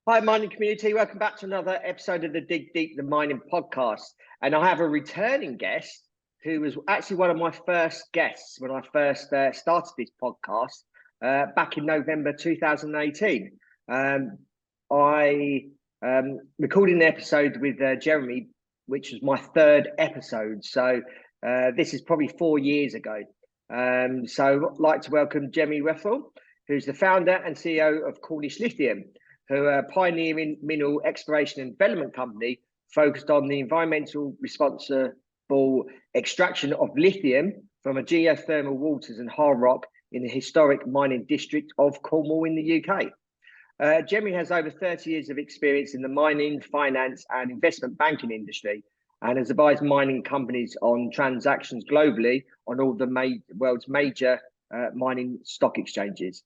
Hi, mining community. Welcome back to another episode of the Dig Deep, the Mining Podcast. And I have a returning guest who was actually one of my first guests when I first started this podcast back in November 2018. I recorded an episode with Jeremy, which was my third episode. So this is probably 4 years ago. So I'd like to welcome Jeremy Wrathall, who's the founder and CEO of Cornish Lithium, who are a pioneering mineral exploration and development company focused on the environmental responsible extraction of lithium from a geothermal waters and hard rock in the historic mining district of Cornwall in the UK. Jeremy has over 30 years of experience in the mining, finance and investment banking industry and has advised mining companies on transactions globally on all the world's major mining stock exchanges.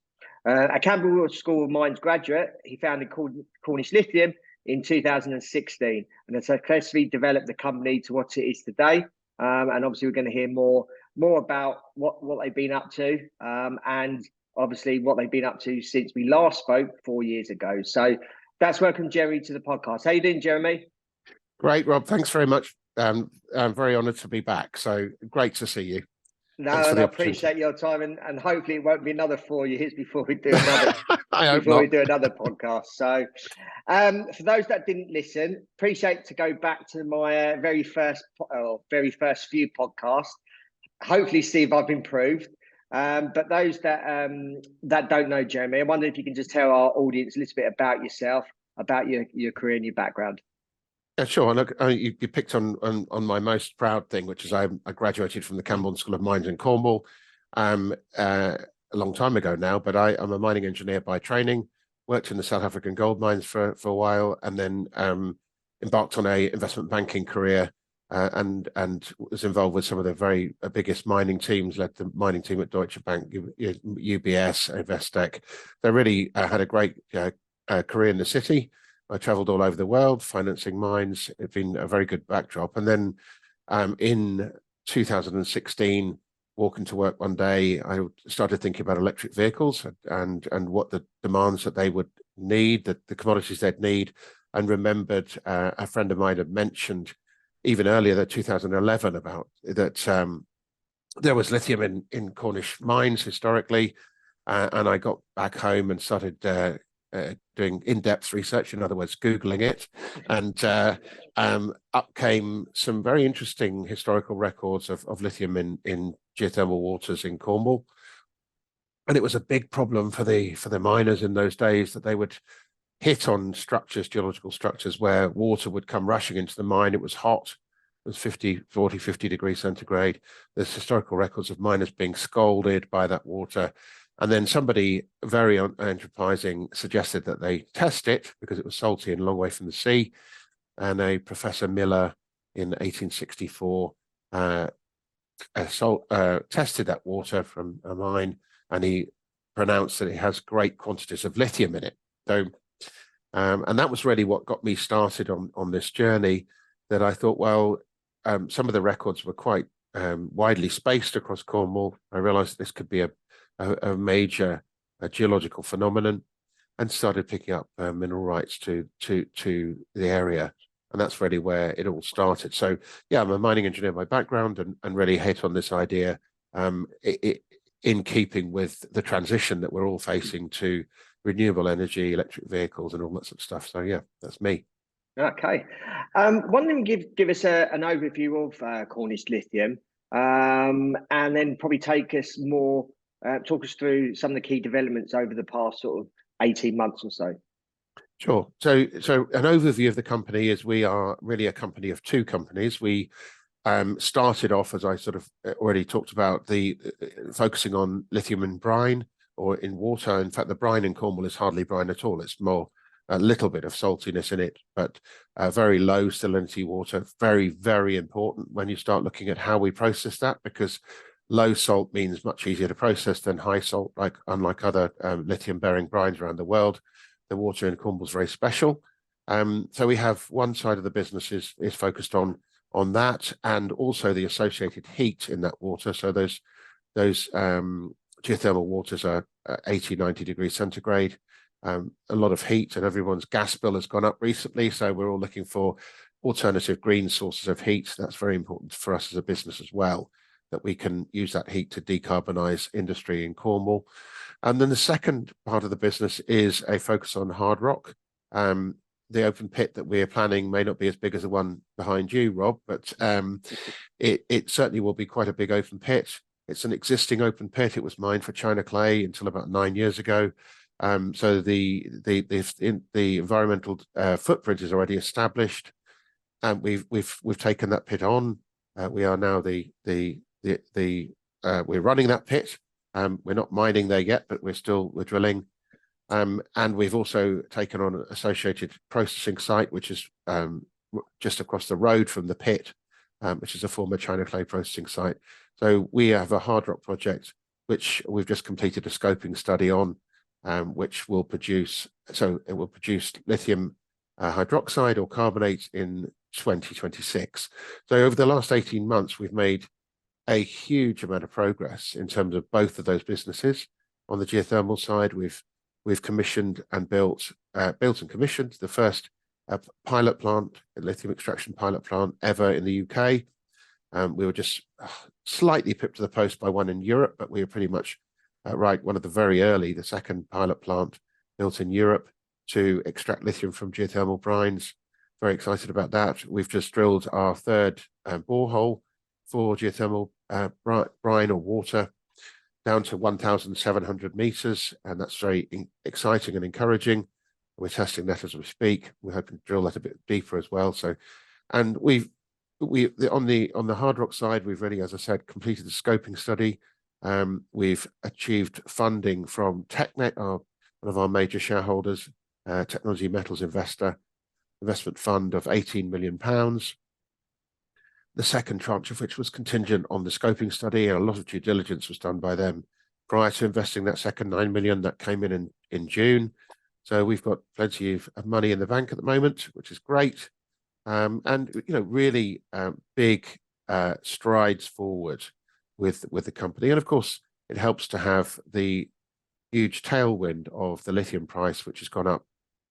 A Camborne School of Mines graduate, he founded Cornish Lithium in 2016 and has successfully developed the company to what it is today. And obviously, we're going to hear more about what they've been up to and obviously what they've been up to since we last spoke 4 years ago. So that's welcome Jeremy to the podcast. How you doing, Jeremy? Great, Rob. Thanks very much. I'm very honoured to be back. So great to see you. No, and I appreciate your time, and hopefully it won't be another 4 years before we do another another podcast. So, for those that didn't listen, appreciate to go back to my very first few podcasts. Hopefully, see if I've improved. But those that don't know Jeremy, I wonder if you can just tell our audience a little bit about yourself, about your career and your background. Yeah, sure. Look, you picked on my most proud thing, which is I graduated from the Camborne School of Mines in Cornwall a long time ago now, but I'm a mining engineer by training, worked in the South African gold mines for a while, and then embarked on a investment banking career and was involved with some of the very biggest mining teams, led the mining team at Deutsche Bank, UBS, Investec. They really had a great career in the city. I traveled all over the world, financing mines. It's been a very good backdrop. And then in 2016, walking to work one day, I started thinking about electric vehicles and what the demands that they would need, the commodities they'd need, and remembered a friend of mine had mentioned even earlier, that 2011, about that there was lithium in Cornish mines historically. And I got back home and started doing in-depth research, in other words, Googling it, and up came some very interesting historical records of lithium in geothermal waters in Cornwall. And it was a big problem for the miners in those days that they would hit on geological structures where water would come rushing into the mine. It was hot. It was 50 degrees centigrade. There's historical records of miners being scalded by that water. And then somebody very enterprising suggested that they test it because it was salty and a long way from the sea. And a Professor Miller in 1864 tested that water from a mine, and he pronounced that it has great quantities of lithium in it. So, and that was really what got me started on this journey, that I thought, well, some of the records were quite widely spaced across Cornwall. I realized this could be a major geological phenomenon, and started picking up mineral rights to the area, and that's really where it all started. So yeah, I'm a mining engineer by background, and really hit on this idea in keeping with the transition that we're all facing to renewable energy, electric vehicles, and all that sort of stuff. So yeah, that's me. Okay, why don't you give us an overview of Cornish Lithium, and then probably talk us through some of the key developments over the past sort of 18 months or so. Sure. So an overview of the company is we are really a company of two companies. We started off, as I sort of already talked about, focusing on lithium in brine or in water. In fact, the brine in Cornwall is hardly brine at all. It's more a little bit of saltiness in it, but very low salinity water. Very, very important when you start looking at how we process that, because low salt means much easier to process than high salt, unlike other lithium-bearing brines around the world. The water in Cornwall is very special. So we have one side of the business is focused on that, and also the associated heat in that water. So those geothermal waters are 80, 90 degrees centigrade. a lot of heat, and everyone's gas bill has gone up recently. So we're all looking for alternative green sources of heat. That's very important for us as a business as well, that we can use that heat to decarbonize industry in Cornwall. And then the second part of the business is a focus on hard rock. The open pit that we're planning may not be as big as the one behind you, Rob, but it certainly will be quite a big open pit. It's an existing open pit. It was mined for China clay until about 9 years ago. So the environmental footprint is already established, and we've taken that pit on. We are now we're running that pit. We're not mining there yet, but we're drilling. And we've also taken on an associated processing site, which is just across the road from the pit, which is a former China clay processing site. So we have a hard rock project, which we've just completed a scoping study on, which will produce, so it will produce lithium hydroxide or carbonate in 2026. So over the last 18 months, we've made a huge amount of progress in terms of both of those businesses. On the geothermal side, we've commissioned and built and commissioned the first pilot plant, a lithium extraction pilot plant ever in the UK. We were just slightly pipped to the post by one in Europe, but we were pretty much one of the very early, the second pilot plant built in Europe to extract lithium from geothermal brines. Very excited about that. We've just drilled our third borehole for geothermal brine or water down to 1,700 meters, and that's very exciting and encouraging. We're testing that as we speak. We're hoping to drill that a bit deeper as well. So, and on the hard rock side, we've really, as I said, completed the scoping study. We've achieved funding from TechNet, one of our major shareholders, Technology Metals investment fund of £18 million. The second tranche of which was contingent on the scoping study, and a lot of due diligence was done by them prior to investing that second 9 million that came in June. So we've got plenty of money in the bank at the moment, which is great. And really big strides forward with the company. And of course, it helps to have the huge tailwind of the lithium price, which has gone up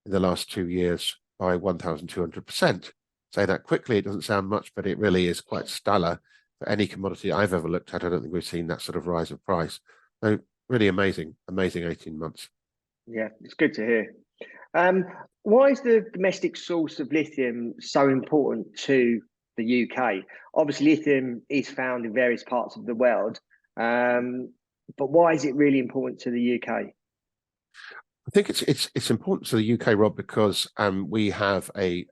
in the last 2 years by 1,200%. Say that quickly, it doesn't sound much, but it really is quite stellar for any commodity I've ever looked at. I don't think we've seen that sort of rise of price. So really amazing 18 months. Yeah, it's good to hear. Why is the domestic source of lithium so important to the UK? Obviously, lithium is found in various parts of the world, but why is it really important to the UK? I think it's important to the UK, Rob, because we have a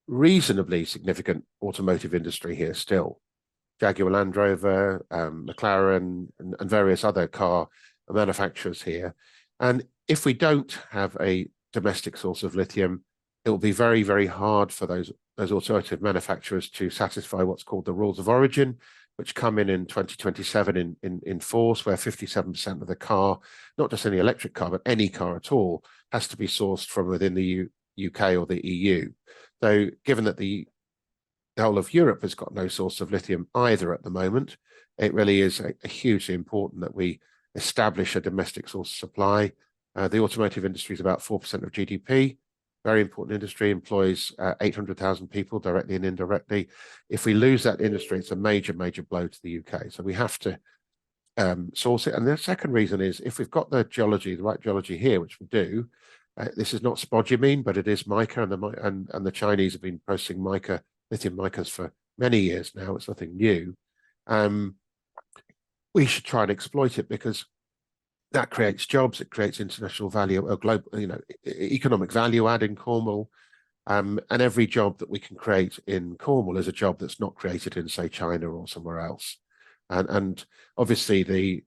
reasonably significant automotive industry here still. Jaguar Land Rover, McLaren, and various other car manufacturers here. And if we don't have a domestic source of lithium, it will be very, very hard for those automotive manufacturers to satisfy what's called the rules of origin, which come in 2027 in force, where 57% of the car, not just any electric car, but any car at all, has to be sourced from within the UK or the EU. So given that the whole of Europe has got no source of lithium either at the moment, it really is hugely important that we establish a domestic source of supply. The automotive industry is about 4% of GDP. Very important industry, employs 800,000 people directly and indirectly. If we lose that industry, it's a major, major blow to the UK. So we have to source it. And the second reason is if we've got the right geology here, which we do, this is not spodumene, but it is mica, and the Chinese have been processing lithium micas for many years now. It's nothing new. We should try and exploit it because that creates jobs, it creates international value, or global, economic value add in Cornwall. And every job that we can create in Cornwall is a job that's not created in, say, China or somewhere else. And obviously the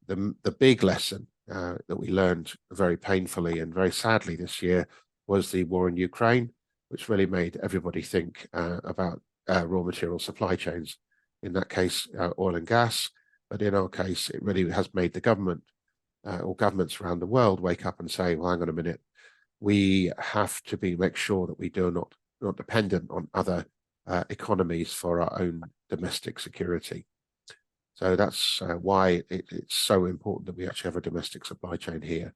big lesson that we learned very painfully and very sadly this year was the war in Ukraine, which really made everybody think about raw material supply chains. In that case, oil and gas. But in our case, it really has made the government or governments around the world wake up and say, well, hang on a minute, we have to make sure that we do not dependent on other economies for our own domestic security. So that's why it's so important that we actually have a domestic supply chain here.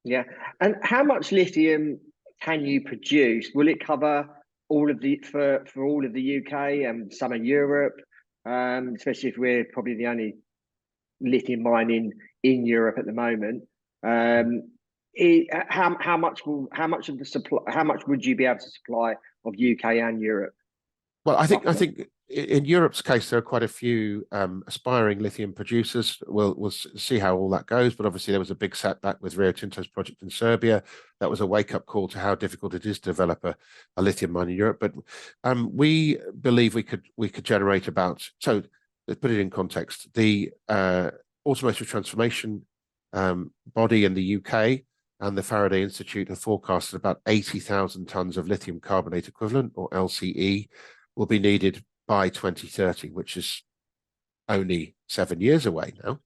Yeah. And how much lithium can you produce? Will it cover all of the for all of the UK and some of Europe? Especially if we're probably the only lithium mine in Europe at the moment. How much of the supply? How much would you be able to supply of UK and Europe? Well, I Roughly? think in Europe's case, there are quite a few aspiring lithium producers. We'll see how all that goes. But obviously, there was a big setback with Rio Tinto's project in Serbia. That was a wake-up call to how difficult it is to develop a lithium mine in Europe. But we believe we could generate about. So let's put it in context. The automotive transformation body in the UK and the Faraday Institute have forecasted about 80,000 tons of lithium carbonate equivalent, or LCE, will be needed by 2030, which is only 7 years away now,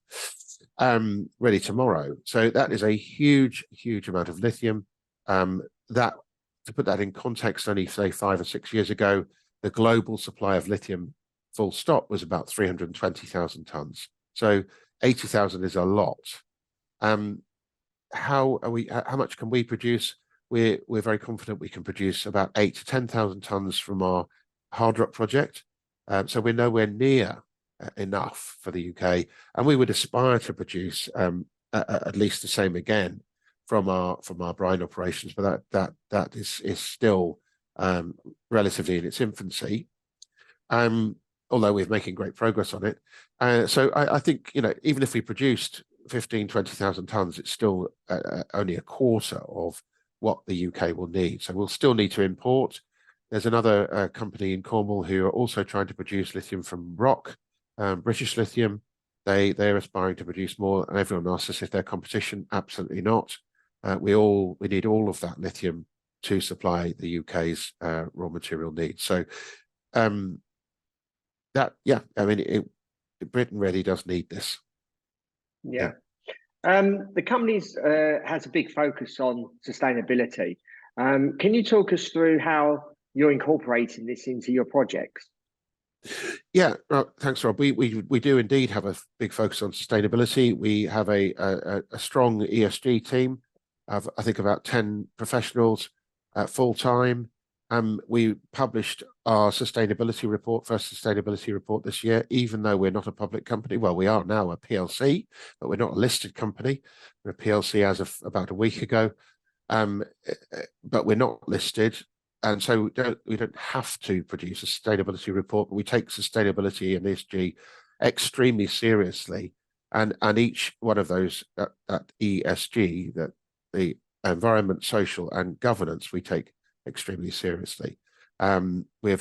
ready tomorrow. So that is a huge, huge amount of lithium. That, to put that in context, only say 5 or 6 years ago, the global supply of lithium, full stop, was about 320,000 tons. So 80,000 is a lot. How much can we produce? We're very confident we can produce about 8 to 10,000 tons from our hard rock project. So we're nowhere near enough for the UK, and we would aspire to produce at least the same again from our brine operations, but that is still relatively in its infancy. Although we're making great progress on it. So I think, even if we produced 20,000 tons, it's still only a quarter of what the UK will need. So we'll still need to import. There's another company in Cornwall who are also trying to produce lithium from rock, British Lithium. They're aspiring to produce more, and everyone asks us if they're competition. Absolutely not. We need all of that lithium to supply the UK's raw material needs. So Britain really does need this. Yeah. The company has a big focus on sustainability. Can you talk us through how you're incorporating this into your projects? Yeah, thanks, Rob. We do indeed have a big focus on sustainability. We have a strong ESG team of, I think, about 10 professionals full time. We published our first sustainability report this year, even though we're not a public company. Well, we are now a PLC, but we're not a listed company. We're a PLC as of about a week ago, but we're not listed. And so we don't have to produce a sustainability report, but we take sustainability and ESG extremely seriously. And each one of those, that ESG, that the environment, social, and governance, we take extremely seriously. We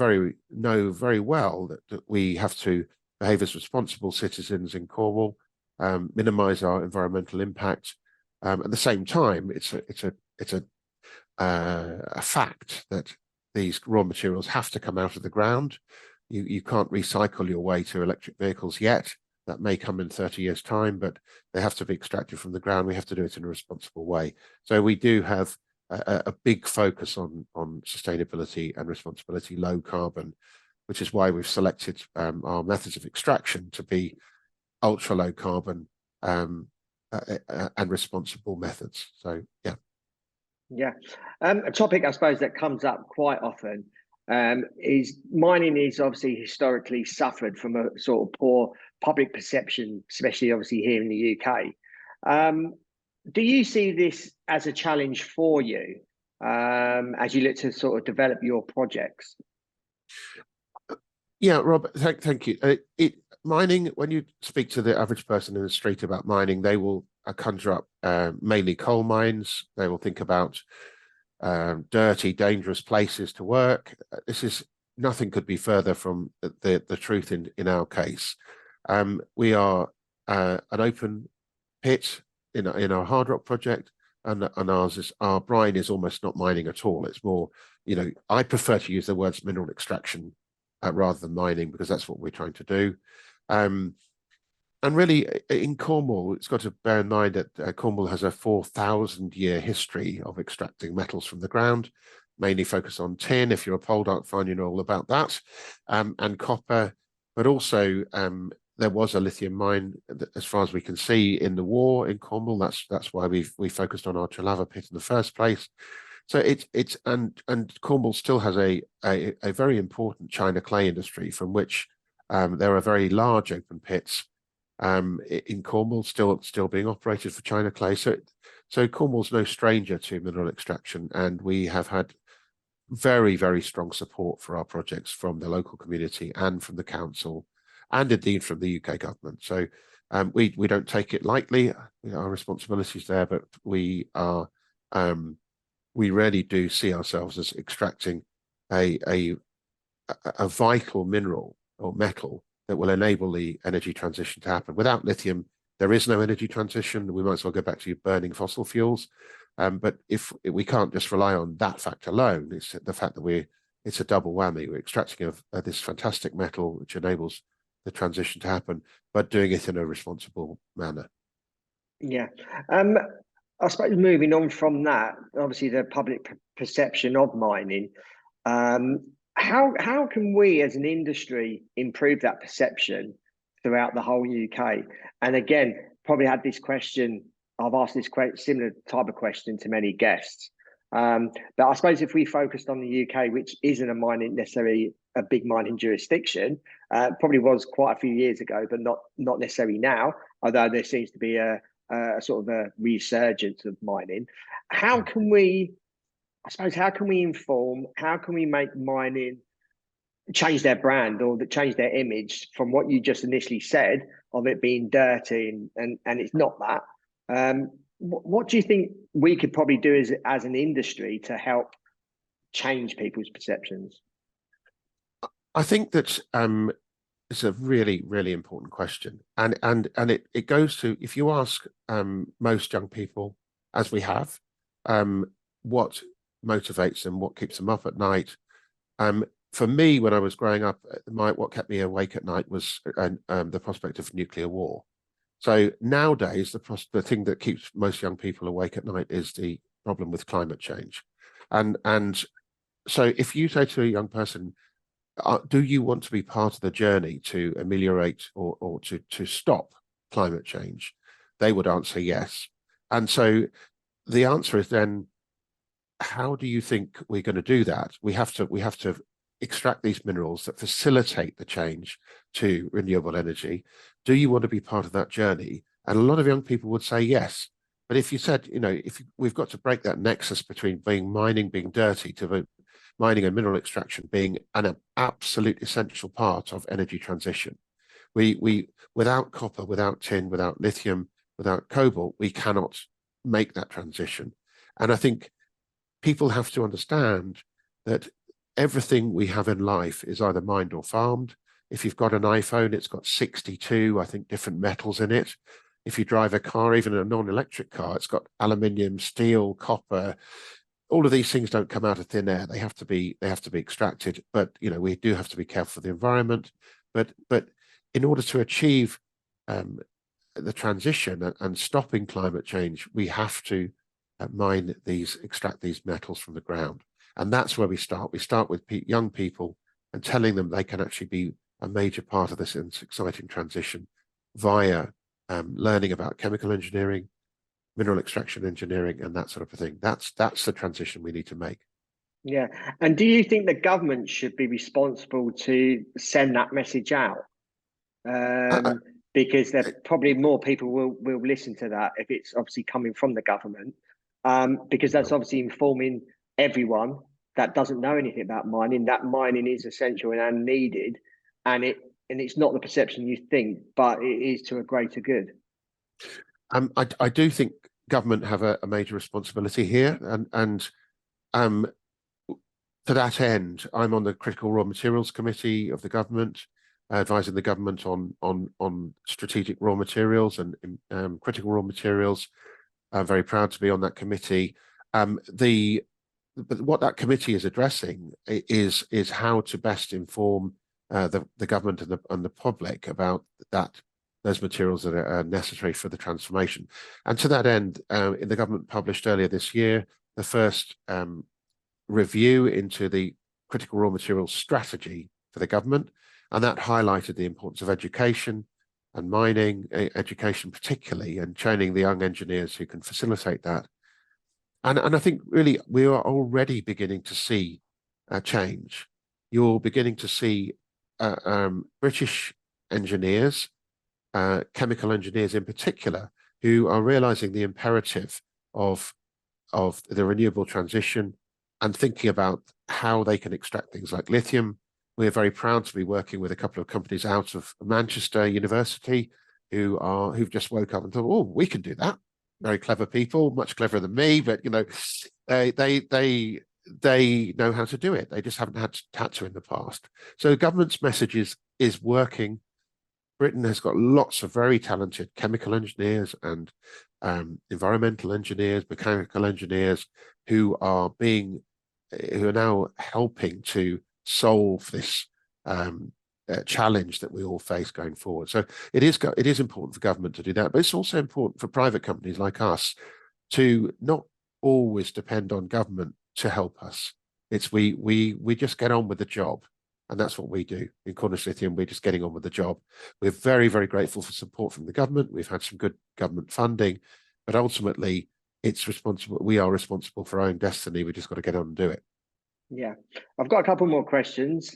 know very well that we have to behave as responsible citizens in Cornwall, minimise our environmental impact. At the same time, it's a fact that these raw materials have to come out of the ground. You can't recycle your way to electric vehicles yet. That may come in 30 years' time, but they have to be extracted from the ground. We have to do it in a responsible way. So we do have a big focus on sustainability and responsibility, low carbon, which is why we've selected our methods of extraction to be ultra low carbon and responsible methods. So, yeah. Yeah. A topic, I suppose, that comes up quite often is mining is obviously historically suffered from a sort of poor public perception, especially obviously here in the UK. Do you see this as a challenge for you as you look to sort of develop your projects? Yeah, Rob, thank you. Mining, when you speak to the average person in the street about mining, they will conjure up mainly coal mines. They will think about dirty, dangerous places to work. Nothing could be further from the truth in our case. We are an open pit in our hard rock project, and our brine is almost not mining at all. It's more, I prefer to use the words mineral extraction rather than mining, because that's what we're trying to do. And really, in Cornwall, it's got to bear in mind that Cornwall has a 4,000-year history of extracting metals from the ground, mainly focused on tin. If you're a pole dart fan, you know all about that, and copper, but also there was a lithium mine, as far as we can see, in the war in Cornwall. That's why we focused on our Trelava pit in the first place. So and Cornwall still has a very important china clay industry from which there are very large open pits in Cornwall still being operated for china clay. So Cornwall's no stranger to mineral extraction, and we have had very, very strong support for our projects from the local community and from the council, and indeed from the UK government. So we don't take it lightly, our responsibilities there, but we really do see ourselves as extracting a vital mineral or metal that will enable the energy transition to happen. Without lithium, there is no energy transition. We might as well go back to burning fossil fuels. But if we can't just rely on that fact alone, it's the fact that it's a double whammy. We're extracting this fantastic metal which enables the transition to happen, but doing it in a responsible manner. Yeah. I suppose moving on from that, obviously the public perception of mining, how can we as an industry improve that perception throughout the whole UK? And again, probably had this question, I've asked this similar type of question to many guests. But I suppose if we focused on the UK, which isn't necessarily a big mining jurisdiction, probably was quite a few years ago, but not necessarily now, although there seems to be a sort of a resurgence of mining. How can we inform, how can we make mining change their brand or change their image from what you just initially said of it being dirty and it's not that? What do you think we could probably do as an industry to help change people's perceptions? I think that it's a really, really important question, and it goes to, if you ask most young people, as we have, what motivates them, what keeps them up at night. For me, when I was growing up, what kept me awake at night was the prospect of nuclear war. So nowadays, the thing that keeps most young people awake at night is the problem with climate change. And so if you say to a young person, do you want to be part of the journey to ameliorate or to stop climate change? They would answer yes. And so the answer is then, how do you think we're going to do that? We have to extract these minerals that facilitate the change to renewable energy. Do you want to be part of that journey? And a lot of young people would say yes. But if you said, we've got to break that nexus between mining being dirty to mining and mineral extraction being an absolute essential part of energy transition. We without copper, without tin, without lithium, without cobalt, we cannot make that transition. And I think people have to understand that everything we have in life is either mined or farmed. If you've got an iPhone, it's got 62, I think, different metals in it. If you drive a car, even a non-electric car, it's got aluminium, steel, copper. All of these things don't come out of thin air. They have to be extracted. But we do have to be careful for the environment. But in order to achieve the transition and stopping climate change, we have to extract these metals from the ground. And that's where we start. We start with young people and telling them they can actually be a major part of this exciting transition via learning about chemical engineering, mineral extraction engineering, and that sort of thing. That's the transition we need to make. Yeah. And do you think the government should be responsible to send that message out? Because there probably more people will listen to that if it's obviously coming from the government, because that's obviously informing everyone that doesn't know anything about mining, that mining is essential and needed, and it's not the perception you think, but it is to a greater good. I do think government have a major responsibility here, and to that end, I'm on the Critical Raw Materials Committee of the government, advising the government on strategic raw materials and critical raw materials. I'm very proud to be on that committee. But what that committee is addressing is how to best inform the government and the public about those materials that are necessary for the transformation. And to that end, the government published earlier this year the first review into the critical raw materials strategy for the government, and that highlighted the importance of education, and mining education particularly, and training the young engineers who can facilitate that. And I think really we are already beginning to see a change. You're beginning to see British engineers, chemical engineers in particular, who are realizing the imperative of the renewable transition and thinking about how they can extract things like lithium. We're very proud to be working with a couple of companies out of Manchester University who've just woke up and thought, oh, we can do that. Very clever people, much cleverer than me, but they know how to do it. They just haven't had to in the past. So the government's message is working. Britain has got lots of very talented chemical engineers and environmental engineers, mechanical engineers who are now helping to solve this challenge that we all face going forward. So it is important for government to do that, but it's also important for private companies like us to not always depend on government to help us. It's we just get on with the job. And that's what we do in Cornish Lithium. We're just getting on with the job. We're very, very grateful for support from the government. We've had some good government funding, but ultimately we are responsible for our own destiny. We just got to get on and do it. Yeah, I've got a couple more questions.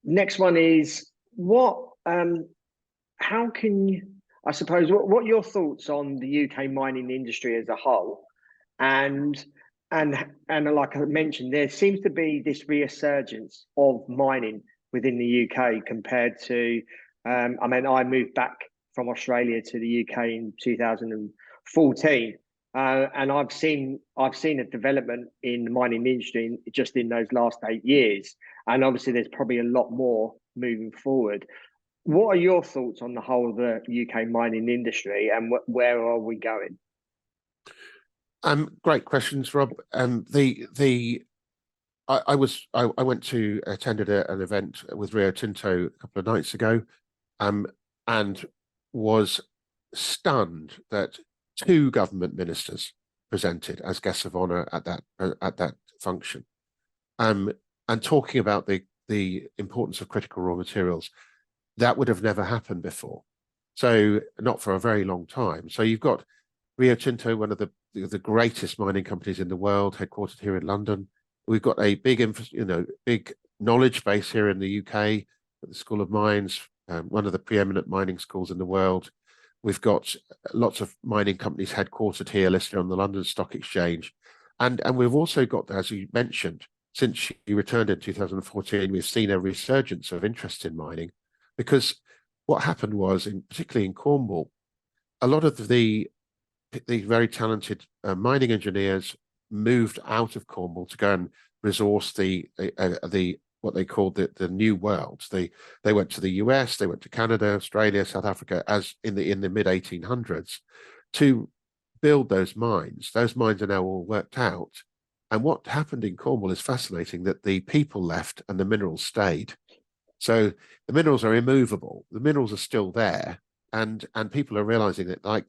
Next one is how can you, I suppose, what are your thoughts on the UK mining industry as a whole? And like I mentioned, there seems to be this resurgence of mining within the UK compared to, I moved back from Australia to the UK in 2014, and I've seen a development in the mining industry just in those last 8 years, and obviously there's probably a lot more moving forward. What are your thoughts on the whole of the UK mining industry, and where are we going? Great questions, Rob. I went to attended an event with Rio Tinto a couple of nights ago, and was stunned that 2 government ministers presented as guests of honour at that function, and talking about the importance of critical raw materials. That would have never happened before, so not for a very long time. So you've got Rio Tinto, one of the greatest mining companies in the world, headquartered here in London. We've got a big knowledge base here in the UK at the School of Mines, one of the preeminent mining schools in the world. We've got lots of mining companies headquartered here, listed on the London Stock Exchange, and we've also got, as you mentioned, since you returned in 2014, we've seen a resurgence of interest in mining, because what happened was, particularly in Cornwall, a lot of the very talented mining engineers moved out of Cornwall to go and resource the what they called the new world. They went to the US, they went to Canada, Australia, South Africa, as in the mid 1800s, to build those mines. Those mines are now all worked out. And what happened in Cornwall is fascinating, that the people left and the minerals stayed. So the minerals are immovable. The minerals are still there, and people are realizing that, like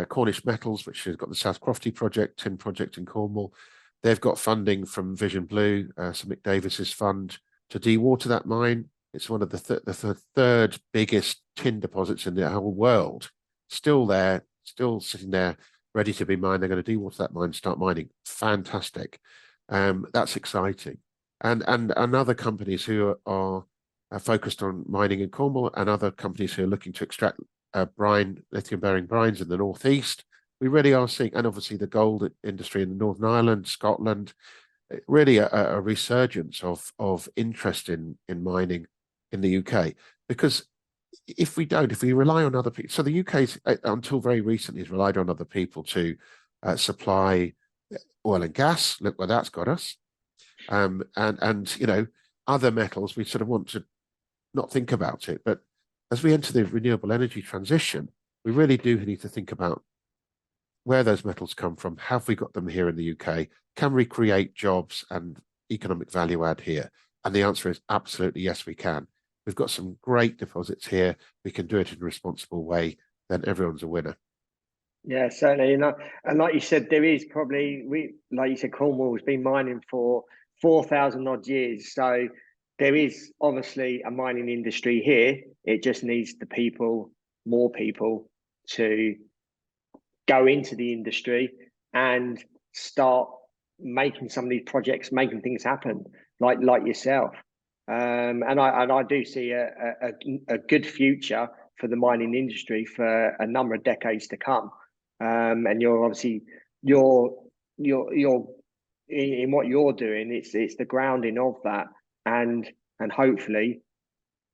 Cornish Metals, which has got the South Crofty project, tin project in Cornwall. They've got funding from Vision Blue, Sir Mick Davis's fund, to dewater that mine. It's one of the third biggest tin deposits in the whole world. Still there, still sitting there, ready to be mined. They're going to dewater that mine, start mining. Fantastic. That's exciting. And other companies who are focused on mining in Cornwall, and other companies who are looking to extract lithium-bearing brines in the northeast. We really are seeing, and obviously the gold industry in Northern Ireland, Scotland, really a resurgence of interest in mining in the UK. Because if we rely on other people, so the UK's until very recently has relied on other people to supply oil and gas. Look where that's got us. And other metals, we sort of want to not think about it, but as we enter the renewable energy transition, we really do need to think about where those metals come from. Have we got them here in the UK? Can we create jobs and economic value add here? And the answer is absolutely yes, we can. We've got some great deposits here. We can do it in a responsible way. Then everyone's a winner. Yeah, certainly. And like you said, there is probably, like you said, Cornwall has been mining for 4,000 odd years. So there is obviously a mining industry here. It just needs the people, more people, to go into the industry and start making some of these projects, making things happen, like yourself. And I do see a good future for the mining industry for a number of decades to come. And you're obviously you're in what you're doing. It's the grounding of that, and hopefully,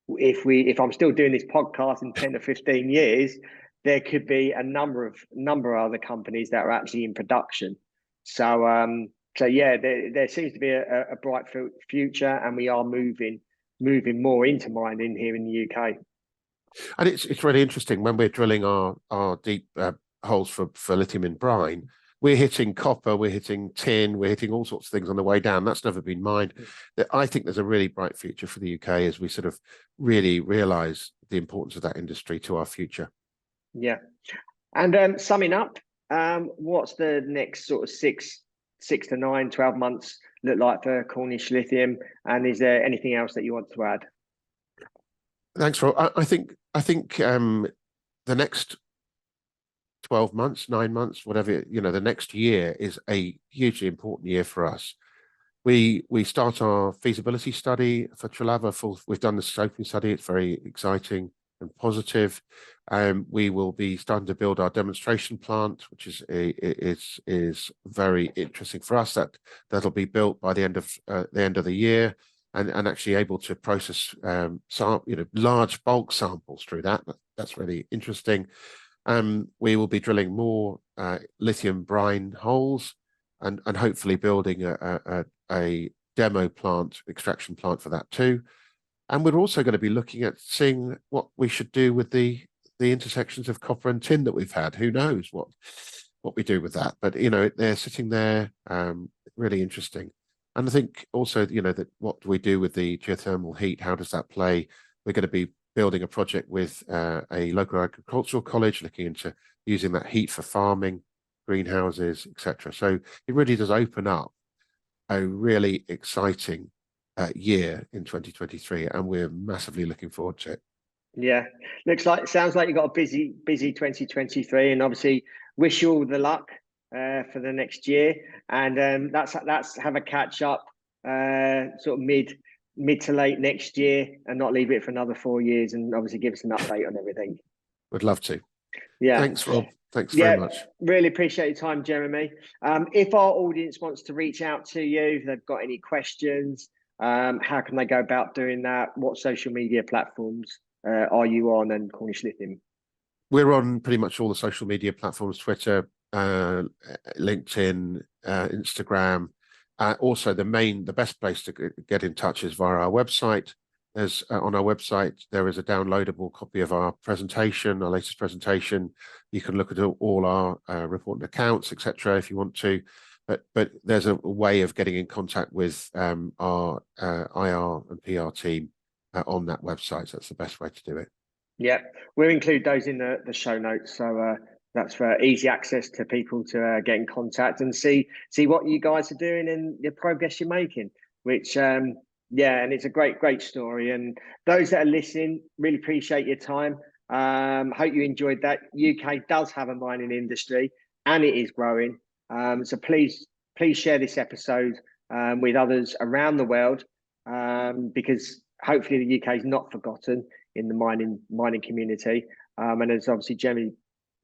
if I'm still doing this podcast in 10 or 15 years, there could be a number of other companies that are actually in production. So yeah, there seems to be a bright future, and we are moving more into mining here in the UK. And it's really interesting when we're drilling our deep holes for lithium in brine. We're hitting copper, we're hitting tin, we're hitting all sorts of things on the way down. That's never been mined. I think there's a really bright future for the UK as we sort of really realise the importance of that industry to our future. Yeah. And summing up, what's the next sort of 6 to 9, 12 months look like for Cornish Lithium? And is there anything else that you want to add? Thanks, Rob. I think the next 12 months, 9 months, whatever, the next year is a hugely important year for us. We start our feasibility study for Trelava. We've done the scoping study. It's very exciting and positive. We will be starting to build our demonstration plant, which is very interesting for us. That'll be built by the end of the year, and actually able to process large bulk samples through that. That's really interesting. We will be drilling more lithium brine holes, and hopefully building a demo plant, extraction plant for that too. And we're also going to be looking at seeing what we should do with the intersections of copper and tin that we've had. Who knows what we do with that? But they're sitting there, really interesting. And I think also that what do we do with the geothermal heat? How does that play? We're going to be building a project with a local agricultural college, looking into using that heat for farming, greenhouses, etc. So it really does open up a really exciting year in 2023, and we're massively looking forward to it. Yeah, sounds like you've got a busy 2023, and obviously wish you all the luck for the next year. And let's have a catch up sort of mid to late next year, and not leave it for another 4 years, and obviously give us an update on everything. Would love to. Yeah. Thanks, Rob. Thanks very much. Really appreciate your time, Jeremy. If our audience wants to reach out to you, if they've got any questions, how can they go about doing that? What social media platforms are you on, and Cornish Lithium? We're on pretty much all the social media platforms: Twitter, LinkedIn, Instagram. Also, the best place to get in touch is via our website. On our website, there is a downloadable copy of our presentation, our latest presentation. You can look at all our report and accounts, etc., if you want to. But there's a way of getting in contact with our IR and PR team on that website. So that's the best way to do it. Yeah, we'll include those in the show notes. So that's for easy access to people to get in contact and see what you guys are doing and the progress you're making, which yeah, and it's a great story. And those that are listening, really appreciate your time. Hope you enjoyed that. UK does have a mining industry, and it is growing. So please share this episode with others around the world, because hopefully the UK is not forgotten in the mining community. And as obviously Jeremy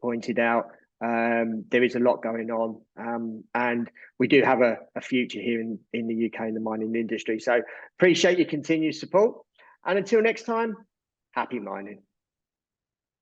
pointed out, there is a lot going on, and we do have a future here in the UK in the mining industry. So appreciate your continued support, and until next time, happy mining.